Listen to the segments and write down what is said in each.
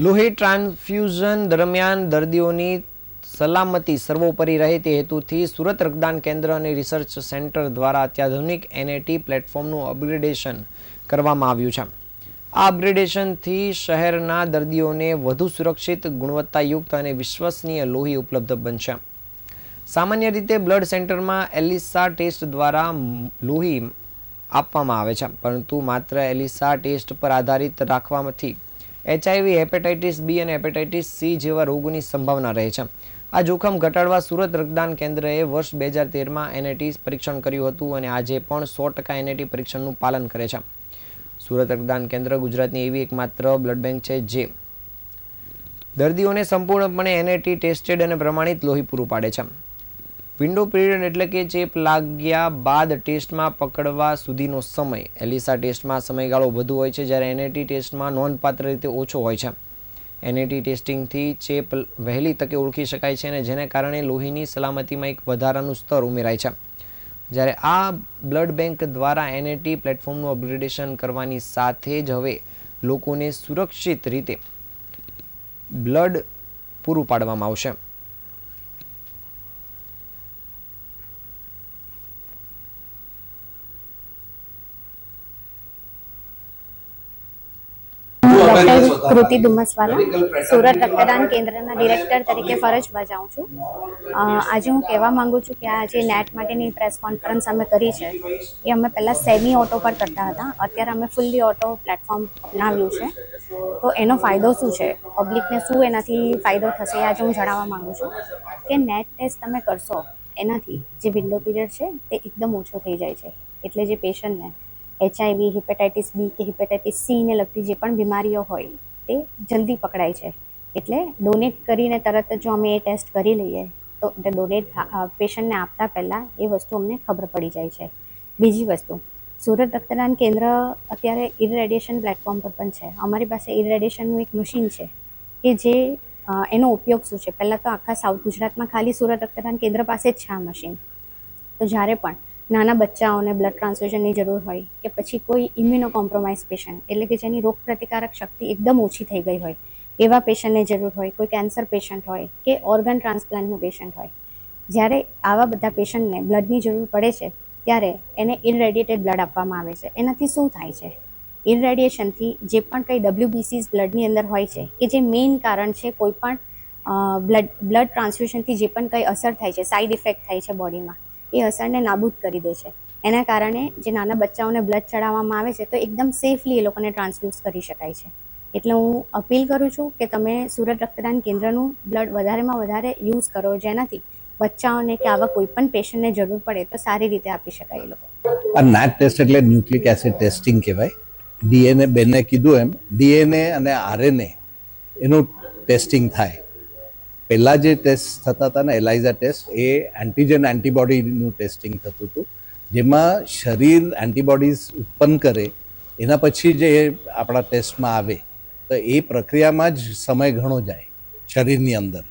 લોહી ટ્રાન્સફ્યુઝન દરમિયાન દર્દીઓની સલામતી સર્વોપરી રહે તે હેતુથી સુરત રક્તદાન કેન્દ્ર અને રિસર્ચ સેન્ટર દ્વારા અત્યાધુનિક એનએટી પ્લેટફોર્મનું અપગ્રેડેશન કરવામાં આવ્યું છે. આ અપગ્રેડેશનથી શહેરના દર્દીઓને વધુ સુરક્ષિત, ગુણવત્તાયુક્ત અને વિશ્વસનીય લોહી ઉપલબ્ધ બનશે. સામાન્ય રીતે બ્લડ સેન્ટરમાં એલિસા ટેસ્ટ દ્વારા લોહી આપવામાં આવે છે, પરંતુ માત્ર એલિસા ટેસ્ટ પર આધારિત રાખવાથી HIV, હેપેટાઇટિસ બી અને હેપેટાઇટિસ સી જેવા રોગોની સંભાવના રહે છે. આ જોખમ ઘટાડવા સુરત રક્તદાન કેન્દ્રએ વર્ષ 2013માં એનએટી પરીક્ષણ કર્યું હતું અને આજે પણ 100% એનએટી પરીક્ષણનું પાલન કરે છે. સુરત રક્તદાન કેન્દ્ર ગુજરાતની એવી એકમાત્ર બ્લડ બેંક છે જે દર્દીઓને સંપૂર્ણપણે એનએટી ટેસ્ટેડ અને પ્રમાણિત લોહી પૂરું પાડે છે. વિન્ડો પીરિયડ એટલે કે ચેપ લાગ્યા બાદ ટેસ્ટમાં પકડવા સુધીનો સમય. એલિસા ટેસ્ટમાં સમયગાળો વધુ હોય છે, જ્યારે એનએટી ટેસ્ટમાં નોંધપાત્ર રીતે ઓછો હોય છે. એનએટી ટેસ્ટિંગથી ચેપ વહેલી તકે ઓળખી શકાય છે અને જેને કારણે લોહીની સલામતીમાં એક વધારાનું સ્તર ઉમેરાય છે. જ્યારે આ બ્લડ બેંક દ્વારા એનએટી પ્લેટફોર્મનું અપગ્રેડેશન કરવાની સાથે જ હવે લોકોને સુરક્ષિત રીતે બ્લડ પૂરું પાડવામાં આવશે. ડૉક્ટર કૃતિ ધુમ્મસવાલા સુરત રક્તદાન કેન્દ્રના ડિરેક્ટર તરીકે ફરજ બજાવું છું. આજે હું કહેવા માંગુ છું કે આ જે નેટ માટેની પ્રેસ કોન્ફરન્સ અમે કરી છે એ અમે પહેલાં સેમી ઓટો પર કરતા હતા. અત્યારે અમે ફૂલ્લી ઓટો પ્લેટફોર્મ અપનાવ્યું છે. તો એનો ફાયદો શું છે, પબ્લિકને શું એનાથી ફાયદો થશે એ આજે હું જણાવવા માંગુ છું કે નેટ ટેસ્ટ તમે કરશો એનાથી જે વિન્ડો પીરિયડ છે તે એકદમ ઓછો થઈ જાય છે. એટલે જે પેશન્ટને HIV, હેપેટાઇટિસ બી કે હેપેટાઇટિસ સીને લગતી જે પણ બીમારીઓ હોય તે જલ્દી પકડાય છે. એટલે ડોનેટ કરીને તરત જ જો અમે એ ટેસ્ટ કરી લઈએ તો ડોનેટ પેશન્ટને આપતા પહેલાં એ વસ્તુ અમને ખબર પડી જાય છે. બીજી વસ્તુ, સુરત રક્તદાન કેન્દ્ર અત્યારે ઇરરેડિયેશન પ્લેટફોર્મ પર પણ છે. અમારી પાસે ઇરરેડિયેશનનું એક મશીન છે કે જે એનો ઉપયોગ શું છે, પહેલાં તો આખા સાઉથ ગુજરાતમાં ખાલી સુરત રક્તદાન કેન્દ્ર પાસે જ છે આ મશીન. તો જ્યારે પણ નાના બચ્ચાઓને બ્લડ ટ્રાન્સફ્યુઝનની જરૂર હોય કે પછી કોઈ ઇમ્યુનો કોમ્પ્રોમાઇઝ પેશન્ટ એટલે કે જેની રોગ પ્રતિકારક શક્તિ એકદમ ઓછી થઈ ગઈ હોય એવા પેશન્ટને જરૂર હોય, કોઈ કેન્સર પેશન્ટ હોય કે ઓર્ગન ટ્રાન્સપ્લાન્ટનું પેશન્ટ હોય, જ્યારે આવા બધા પેશન્ટને બ્લડની જરૂર પડે છે ત્યારે એને ઇરરેડિયેટેડ બ્લડ આપવામાં આવે છે. એનાથી શું થાય છે, ઇરરેડિયેશનથી જે પણ કંઈ WBCs બ્લડની અંદર હોય છે કે જે મેઇન કારણ છે કોઈ પણ બ્લડ ટ્રાન્સફ્યુઝનથી જે પણ કંઈ અસર થાય છે, સાઇડ ઇફેક્ટ થાય છે બોડીમાં, એ અસરને નાબૂદ કરી દે છે. એના કારણે જે નાના બચ્ચાઓને બ્લડ ચડાવવામાં આવે છે તો એકદમ સેફલી એ લોકોને ટ્રાન્સફ્યુઝ કરી શકાય છે. એટલે હું અપીલ કરું છું કે તમે સુરત રક્તદાન કેન્દ્રનું બ્લડ વધારેમાં વધારે યુઝ કરો, જેનાથી બચ્ચાઓને કે આવા કોઈ પણ પેશન્ટને જરૂર પડે તો સારી રીતે આપી શકાય એ લોકો. આ નાટ ટેસ્ટ એટલે ન્યુક્લિક એસિડ ટેસ્ટિંગ કહેવાય. ડીએનએ બેને કીધું એમ ડીએનએ અને આરએનએ એનું ટેસ્ટિંગ થાય. પહેલાં જે ટેસ્ટ થતા હતા ને એલાઇઝા ટેસ્ટ, એ એન્ટીજન એન્ટીબોડીનું ટેસ્ટિંગ થતું હતું, જેમાં શરીર એન્ટીબોડીઝ ઉત્પન્ન કરે એના પછી જે આપણા ટેસ્ટમાં આવે તો એ પ્રક્રિયામાં જ સમય ઘણો જાય શરીરની અંદર.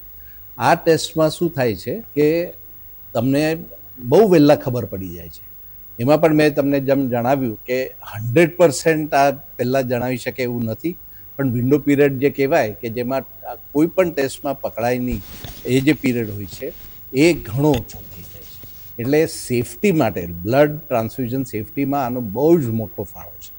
આ ટેસ્ટમાં શું થાય છે કે તમને બહુ વહેલા ખબર પડી જાય છે. એમાં પણ મેં તમને જેમ જણાવ્યું કે 100% આ પહેલાં જણાવી શકે એવું નથી, પણ વિન્ડો પીરિયડ જે કહેવાય કે જેમાં કોઈ પણ ટેસ્ટમાં પકડાય નહીં એ જે પીરિયડ હોય છે એ ઘણો ઓછો થઈ જાય છે. એટલે સેફટી માટે, બ્લડ ટ્રાન્સફ્યુઝન સેફટીમાં આનો બહુ જ મોટો ફાળો છે.